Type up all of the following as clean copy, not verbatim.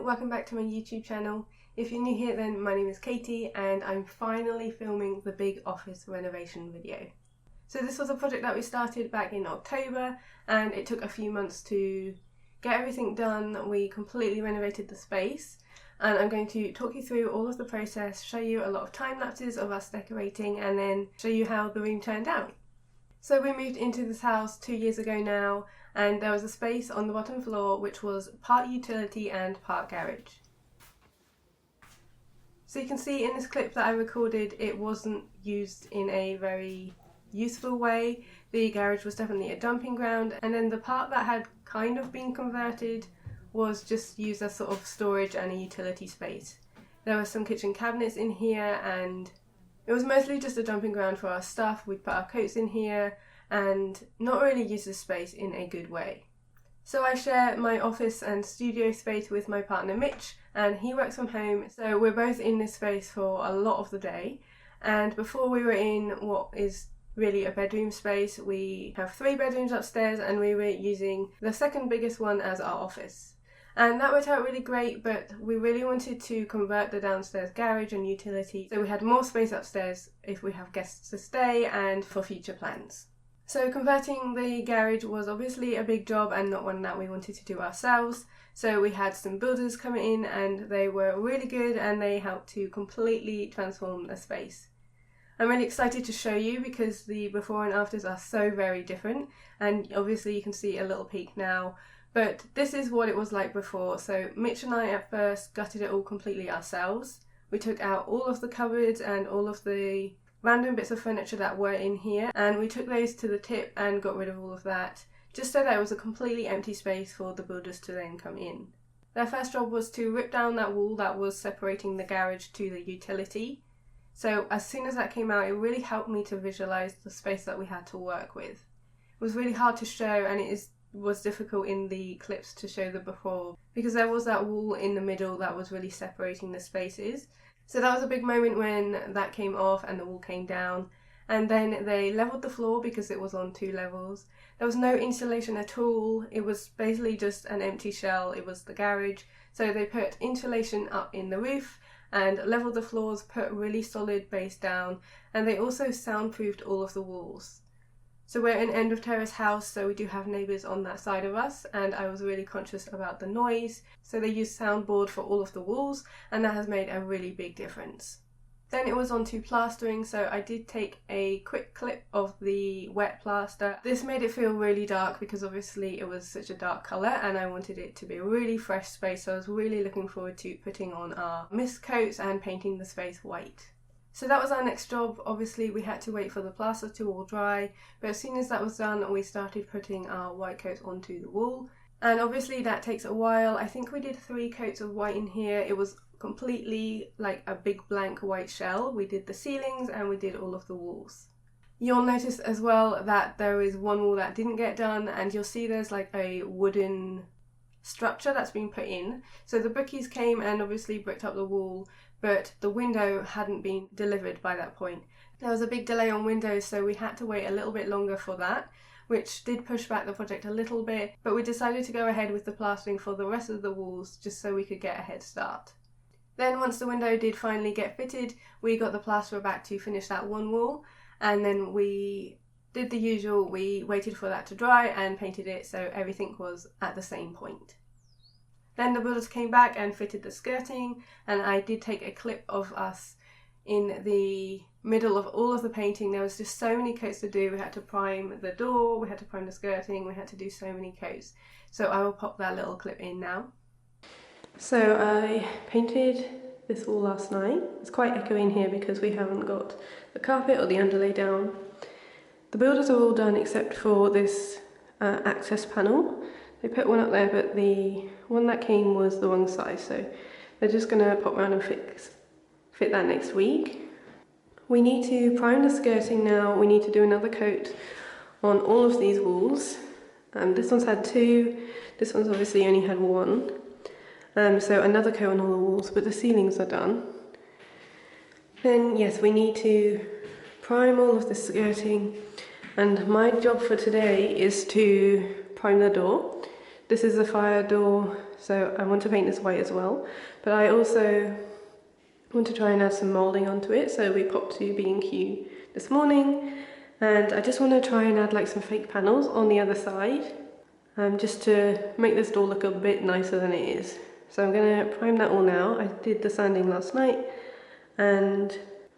welcome back to my YouTube channel. If you're new here then my name is Katie and I'm finally filming the big office renovation video. So this was a project that we started back in October and it took a few months to get everything done. We completely renovated the space and I'm going to talk you through all of the process, show you a lot of time lapses of us decorating and then show you how the room turned out. So we moved into this house 2 years ago now and there was a space on the bottom floor which was part utility and part garage. So you can see in this clip that I recorded it wasn't used in a very useful way. The garage was definitely a dumping ground and then the part that had kind of been converted was just used as sort of storage and a utility space. There were some kitchen cabinets in here and it was mostly just a dumping ground for our stuff. We'd put our coats in here and not really use this space in a good way. So I share my office and studio space with my partner Mitch and he works from home, so we're both in this space for a lot of the day. And before we were in what is really a bedroom space, we have 3 bedrooms upstairs and we were using the second biggest one as our office. And that worked out really great, but we really wanted to convert the downstairs garage and utility so we had more space upstairs if we have guests to stay and for future plans. So converting the garage was obviously a big job and not one that we wanted to do ourselves. So we had some builders come in and they were really good and they helped to completely transform the space. I'm really excited to show you because the before and afters are so very different and obviously you can see a little peek now. But this is what it was like before. So Mitch and I at first gutted it all completely ourselves. We took out all of the cupboards and all of the random bits of furniture that were in here and we took those to the tip and got rid of all of that, just so that it was a completely empty space for the builders to then come in. Their first job was to rip down that wall that was separating the garage to the utility. So as soon as that came out, it really helped me to visualise the space that we had to work with. It was really hard to show and it was difficult in the clips to show the before because there was that wall in the middle that was really separating the spaces. So that was a big moment when that came off and the wall came down, and then they levelled the floor because it was on 2 levels. There was no insulation at all, it was basically just an empty shell, it was the garage. So they put insulation up in the roof and levelled the floors, put really solid base down, and they also soundproofed all of the walls. So we're an end of terrace house, so we do have neighbours on that side of us, and I was really conscious about the noise, so they used soundboard for all of the walls, and that has made a really big difference. Then it was on to plastering, so I did take a quick clip of the wet plaster. This made it feel really dark because obviously it was such a dark colour and I wanted it to be a really fresh space, so I was really looking forward to putting on our mist coats and painting the space white. So that was our next job. Obviously we had to wait for the plaster to all dry, but as soon as that was done we started putting our white coats onto the wall. And obviously that takes a while. I think we did 3 coats of white in here. It was completely like a big blank white shell. We did the ceilings and we did all of the walls. You'll notice as well that there is one wall that didn't get done and you'll see there's like a wooden structure that's been put in. So the brickies came and obviously bricked up the wall, but the window hadn't been delivered by that point. There was a big delay on windows, so we had to wait a little bit longer for that, which did push back the project a little bit, but we decided to go ahead with the plastering for the rest of the walls just so we could get a head start. Then once the window did finally get fitted, we got the plasterer back to finish that one wall, and then we did the usual, we waited for that to dry and painted it so everything was at the same point. Then the builders came back and fitted the skirting, and I did take a clip of us in the middle of all of the painting. There was just so many coats to do. We had to prime the door, we had to prime the skirting, we had to do so many coats. So I will pop that little clip in now. So I painted this wall last night. It's quite echoey in here because we haven't got the carpet or the underlay down. The builders are all done except for this access panel. They put one up there, but the one that came was the wrong size, so they're just going to pop around and fit that next week. We need to prime the skirting now. We need to do another coat on all of these walls. This one's had 2, this one's obviously only had 1. So another coat on all the walls, but the ceilings are done. Then yes, we need to prime all of the skirting, and my job for today is to prime the door. This is the fire door, so I want to paint this white as well, but I also want to try and add some moulding onto it. So we popped to B&Q this morning, and I just want to try and add like some fake panels on the other side, just to make this door look a bit nicer than it is. So I'm going to prime that all now. I did the sanding last night, and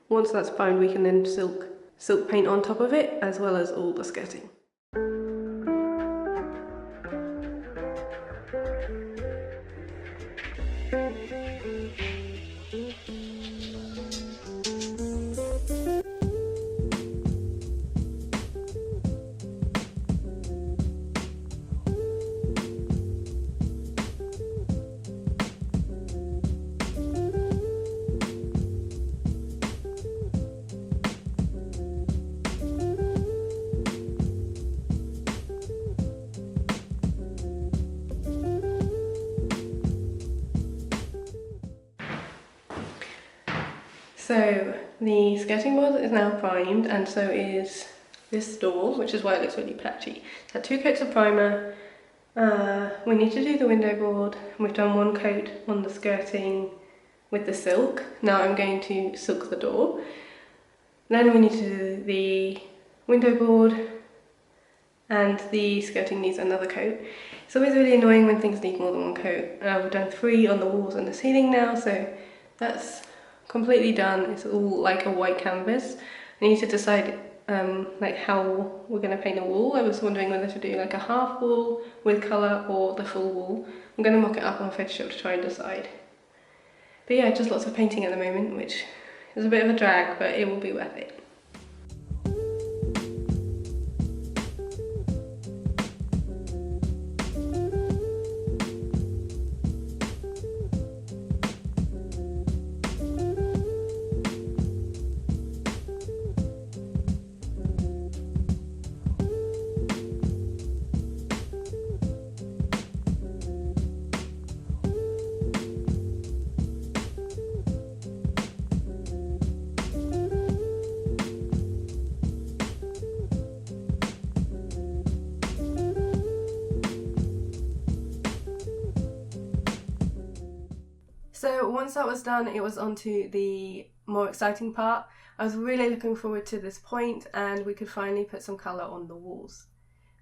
once that's primed we can then silk paint on top of it, as well as all the skirting. So the skirting board is now primed, and so is this door, which is why it looks really patchy. It's had 2 coats of primer. We need to do the window board. We've done 1 coat on the skirting with the silk. Now I'm going to silk the door. Then we need to do the window board, and the skirting needs another coat. It's always really annoying when things need more than 1 coat. We've done 3 on the walls and the ceiling now, so that's completely done. It's all like a white canvas. I need to decide like how we're going to paint the wall. I was wondering whether to do like a half wall with colour or the full wall. I'm going to mock it up on Photoshop to try and decide. But yeah, just lots of painting at the moment, which is a bit of a drag, but it will be worth it. So once that was done, it was on to the more exciting part. I was really looking forward to this point, and we could finally put some colour on the walls.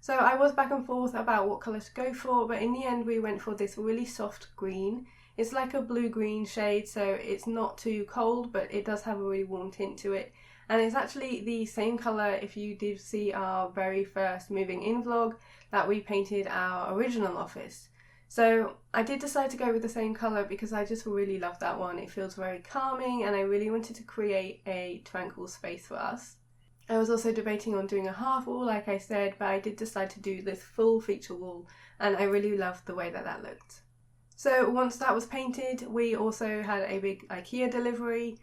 So I was back and forth about what colour to go for, but in the end we went for this really soft green. It's like a blue-green shade, so it's not too cold, but it does have a really warm tint to it. And it's actually the same colour, if you did see our very first moving in vlog, that we painted our original office. So I did decide to go with the same colour because I just really love that one. It feels very calming, and I really wanted to create a tranquil space for us. I was also debating on doing a half wall, like I said, but I did decide to do this full feature wall, and I really loved the way that that looked. So once that was painted, we also had a big IKEA delivery.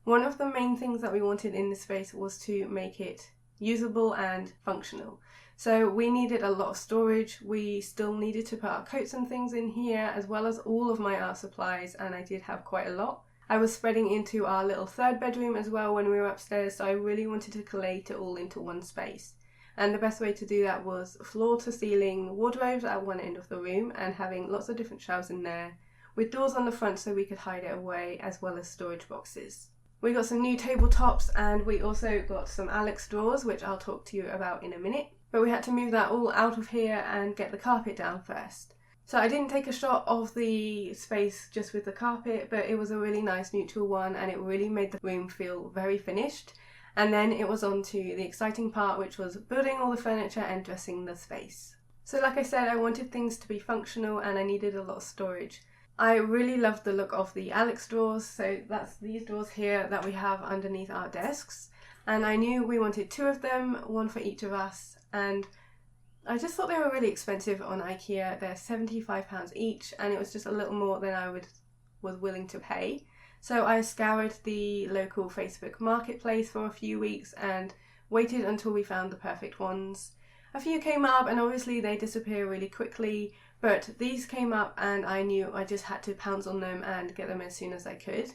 One of the main things that we wanted in this space was to make it usable and functional. So we needed a lot of storage. We still needed to put our coats and things in here, as well as all of my art supplies, and I did have quite a lot. I was spreading into our little 3rd bedroom as well when we were upstairs, so I really wanted to collate it all into one space. And the best way to do that was floor to ceiling wardrobes at one end of the room, and having lots of different shelves in there with doors on the front so we could hide it away, as well as storage boxes. We got some new tabletops, and we also got some Alex drawers, which I'll talk to you about in a minute. But we had to move that all out of here and get the carpet down first. So I didn't take a shot of the space just with the carpet, but it was a really nice neutral one, and it really made the room feel very finished. And then it was on to the exciting part, which was building all the furniture and dressing the space. So like I said, I wanted things to be functional, and I needed a lot of storage. I really loved the look of the Alex drawers, so that's these drawers here that we have underneath our desks. And I knew we wanted 2 of them, 1 for each of us, and I just thought they were really expensive on IKEA. They're £75 each, and it was just a little more than I was willing to pay. So I scoured the local Facebook marketplace for a few weeks and waited until we found the perfect ones. A few came up, and obviously they disappear really quickly, but these came up and I knew I just had to pounce on them and get them as soon as I could.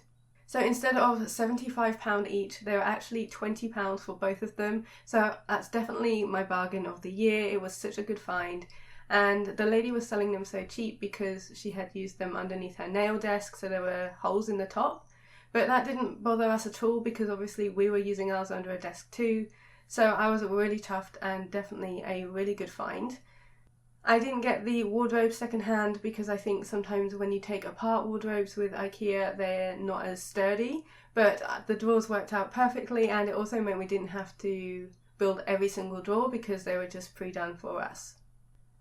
So instead of £75 each, they were actually £20 for both of them. So that's definitely my bargain of the year. It was such a good find. and the lady was selling them so cheap because she had used them underneath her nail desk, so there were holes in the top. But that didn't bother us at all because obviously we were using ours under a desk too, so I was really chuffed and definitely a really good find. I didn't get the wardrobe secondhand because I think sometimes when you take apart wardrobes with IKEA, they're not as sturdy, but the drawers worked out perfectly, and it also meant we didn't have to build every single drawer because they were just pre-done for us.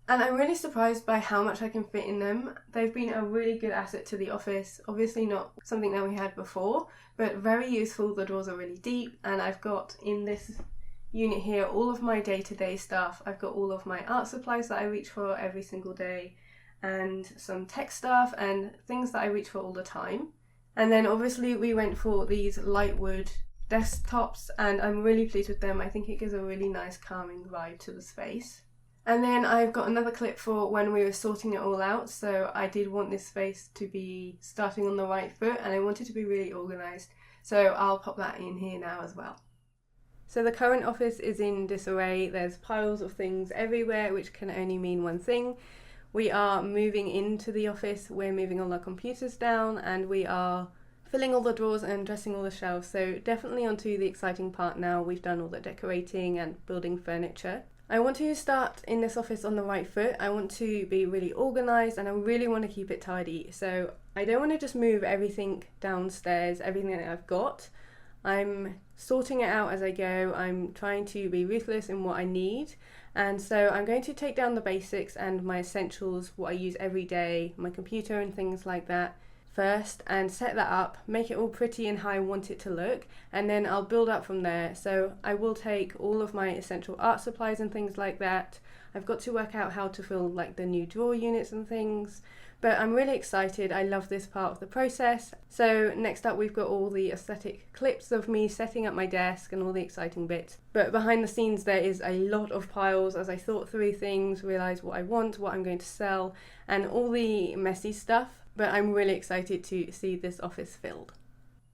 And I'm really surprised by how much I can fit in them. They've been a really good asset to the office, obviously not something that we had before, but very useful. The drawers are really deep, and I've got in this unit here all of my day-to-day stuff. I've got all of my art supplies that I reach for every single day, and some tech stuff and things that I reach for all the time. And then obviously we went for these light wood desktops, and I'm really pleased with them. I think it gives a really nice calming vibe to the space. And then I've got another clip for when we were sorting it all out, so I did want this space to be starting on the right foot, and I wanted to be really organised, so I'll pop that in here now as well. So the current office is in disarray. There's piles of things everywhere, which can only mean one thing. We are moving into the office, we're moving all our computers down, and we are filling all the drawers and dressing all the shelves. So definitely onto the exciting part now. We've done all the decorating and building furniture. I want to start in this office on the right foot. I want to be really organised, and I really want to keep it tidy. So I don't want to just move everything downstairs, everything that I've got. I'm sorting it out as I go. I'm trying to be ruthless in what I need, and so I'm going to take down the basics and my essentials, what I use every day, my computer and things like that first, and set that up, make it all pretty and how I want it to look, and then I'll build up from there. So I will take all of my essential art supplies and things like that. I've got to work out how to fill like the new drawer units and things, but I'm really excited. I love this part of the process. So next up we've got all the aesthetic clips of me setting up my desk and all the exciting bits. But behind the scenes there is a lot of piles as I thought through things, realised what I want, what I'm going to sell, and all the messy stuff. But I'm really excited to see this office filled.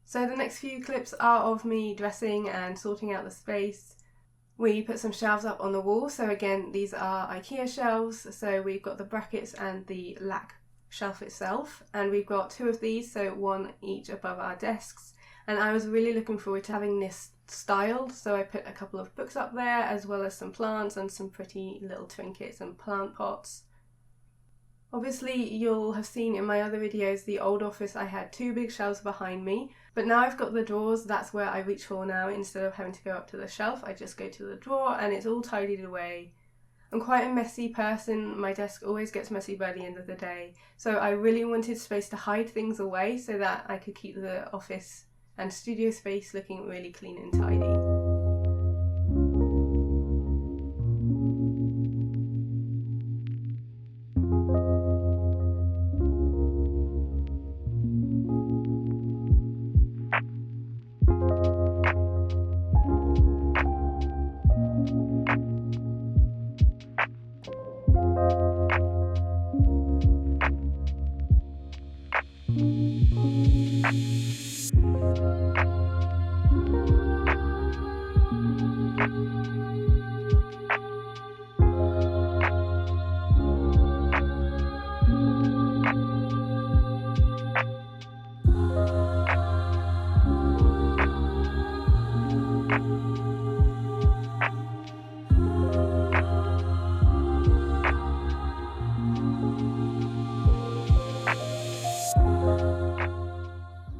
So the next few clips are of me dressing and sorting out the space. We put some shelves up on the wall, so again these are IKEA shelves, so we've got the brackets and the lack shelf itself, and we've got two of these, so one each above our desks, and I was really looking forward to having this styled, so I put a couple of books up there as well as some plants and some pretty little trinkets and plant pots. Obviously you'll have seen in my other videos the old office I had two big shelves behind me, but now I've got the drawers. That's where I reach for now. Instead of having to go up to the shelf, I just go to the drawer and it's all tidied away. I'm quite a messy person. My desk always gets messy by the end of the day, so I really wanted space to hide things away so that I could keep the office and studio space looking really clean and tidy.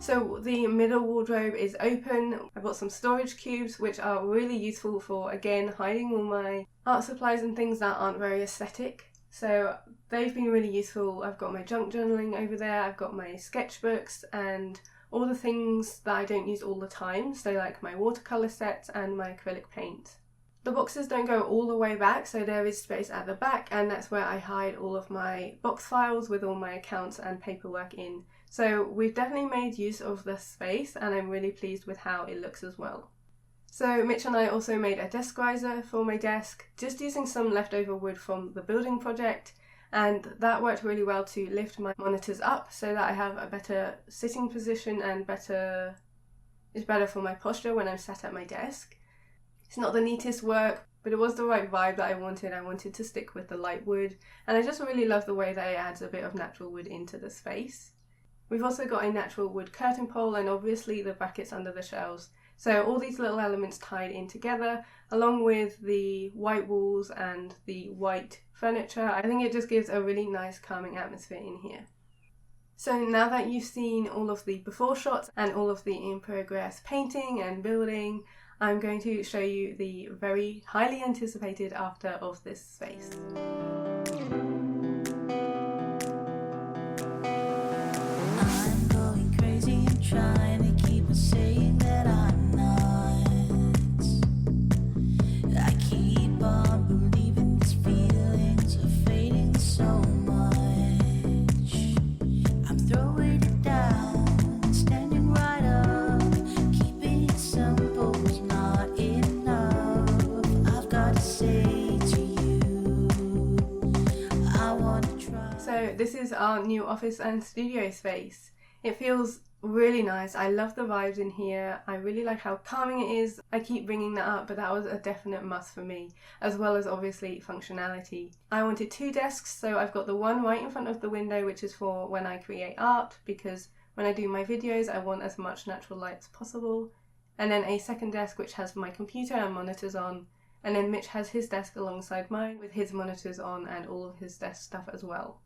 So the middle wardrobe is open. I've got some storage cubes which are really useful for, again, hiding all my art supplies and things that aren't very aesthetic. So they've been really useful. I've got my junk journaling over there, I've got my sketchbooks and all the things that I don't use all the time, so like my watercolour sets and my acrylic paint. The boxes don't go all the way back, so there is space at the back, and that's where I hide all of my box files with all my accounts and paperwork in. So we've definitely made use of this space, and I'm really pleased with how it looks as well. So Mitch and I also made a desk riser for my desk, just using some leftover wood from the building project, and that worked really well to lift my monitors up so that I have a better sitting position and it's better for my posture when I'm sat at my desk. It's not the neatest work, but it was the right vibe that I wanted. I wanted to stick with the light wood, and I just really love the way that it adds a bit of natural wood into the space. We've also got a natural wood curtain pole and obviously the brackets under the shelves. So all these little elements tied in together, along with the white walls and the white furniture, I think it just gives a really nice calming atmosphere in here. So now that you've seen all of the before shots and all of the in progress painting and building, I'm going to show you the very highly anticipated after of this space. I'm going crazy and trying to keep on saying that I'm not. I keep on believing these feelings are fading so much. I'm throwing it down, standing right up, keeping it simple is not enough. I've got to say to you, I want to try. So this is our new office and studio space. It feels really nice. I love the vibes in here. I really like how calming it is. I keep bringing that up, but that was a definite must for me, as well as obviously functionality. I wanted 2 desks, so I've got the one right in front of the window, which is for when I create art, because when I do my videos I want as much natural light as possible. And then a second desk which has my computer and monitors on, and then Mitch has his desk alongside mine with his monitors on and all of his desk stuff as well.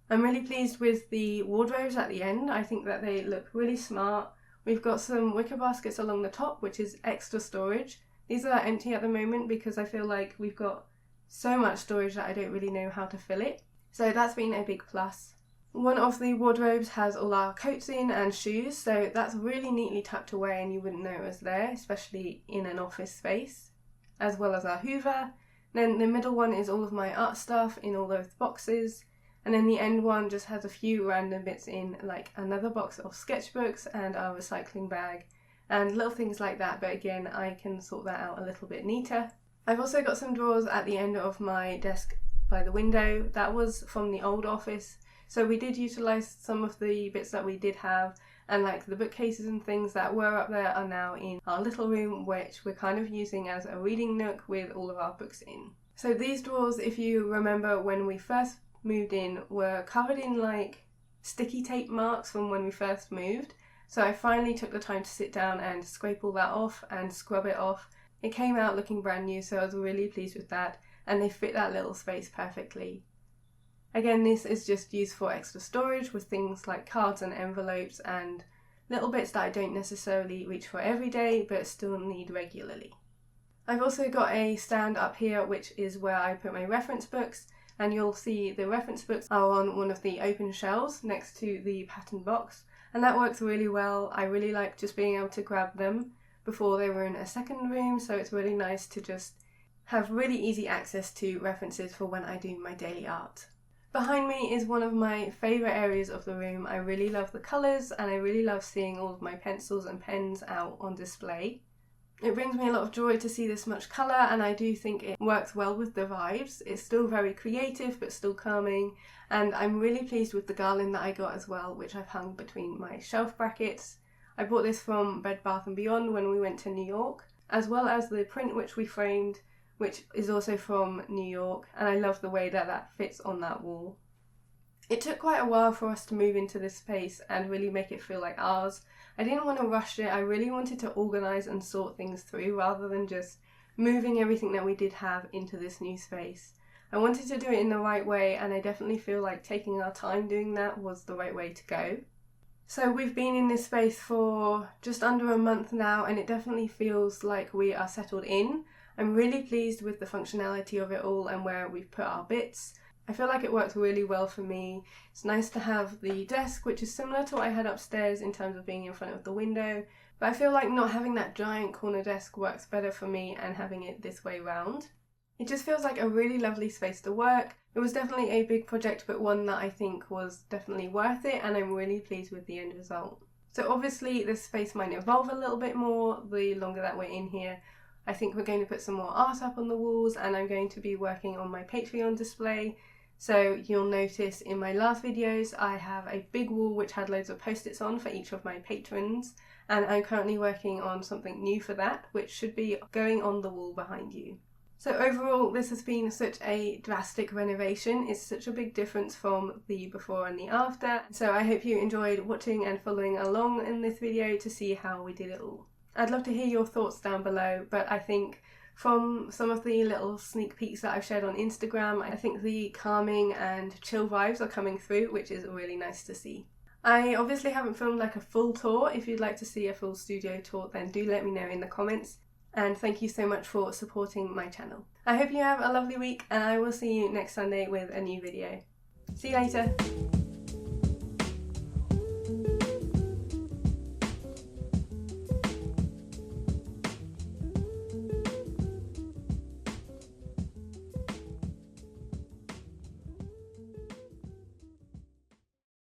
I'm really pleased with the wardrobes at the end. I think that they look really smart. We've got some wicker baskets along the top, which is extra storage. These are empty at the moment because I feel like we've got so much storage that I don't really know how to fill it. So that's been a big plus. One of the wardrobes has all our coats in and shoes, so that's really neatly tucked away and you wouldn't know it was there, especially in an office space, as well as our Hoover. Then the middle one is all of my art stuff in all those boxes. And then the end one just has a few random bits in, like another box of sketchbooks and our recycling bag and little things like that, but again I can sort that out a little bit neater. I've also got some drawers at the end of my desk by the window. That was from the old office, so we did utilise some of the bits that we did have, and like the bookcases and things that were up there are now in our little room, which we're kind of using as a reading nook with all of our books in. So these drawers, if you remember when we first moved in, were covered in like sticky tape marks from when we first moved, so I finally took the time to sit down and scrape all that off and scrub it off. It came out looking brand new, so I was really pleased with that, and they fit that little space perfectly. Again, this is just used for extra storage with things like cards and envelopes and little bits that I don't necessarily reach for every day but still need regularly. I've also got a stand up here which is where I put my reference books, and you'll see the reference books are on one of the open shelves next to the pattern box, and that works really well. I really like just being able to grab them before they were in a second room, so it's really nice to just have really easy access to references for when I do my daily art. Behind me is one of my favourite areas of the room. I really love the colours and I really love seeing all of my pencils and pens out on display. It brings me a lot of joy to see this much colour, and I do think it works well with the vibes. It's still very creative but still calming, and I'm really pleased with the garland that I got as well, which I've hung between my shelf brackets. I bought this from Bed Bath & Beyond when we went to New York, as well as the print which we framed, which is also from New York, and I love the way that that fits on that wall. It took quite a while for us to move into this space and really make it feel like ours. I didn't want to rush it. I really wanted to organise and sort things through rather than just moving everything that we did have into this new space. I wanted to do it in the right way, and I definitely feel like taking our time doing that was the right way to go. So we've been in this space for just under a month now, and it definitely feels like we are settled in. I'm really pleased with the functionality of it all and where we've put our bits. I feel like it works really well for me. It's nice to have the desk, which is similar to what I had upstairs in terms of being in front of the window, but I feel like not having that giant corner desk works better for me and having it this way round. It just feels like a really lovely space to work. It was definitely a big project, but one that I think was definitely worth it, and I'm really pleased with the end result. So obviously this space might evolve a little bit more the longer that we're in here. I think we're going to put some more art up on the walls, and I'm going to be working on my Patreon display. So you'll notice in my last videos I have a big wall which had loads of post-its on for each of my patrons, and I'm currently working on something new for that, which should be going on the wall behind you. So overall, this has been such a drastic renovation. It's such a big difference from the before and the after. So I hope you enjoyed watching and following along in this video to see how we did it all. I'd love to hear your thoughts down below, but I think from some of the little sneak peeks that I've shared on Instagram, I think the calming and chill vibes are coming through, which is really nice to see. I obviously haven't filmed like a full tour. If you'd like to see a full studio tour, then do let me know in the comments. And thank you so much for supporting my channel. I hope you have a lovely week, and I will see you next Sunday with a new video. See you later!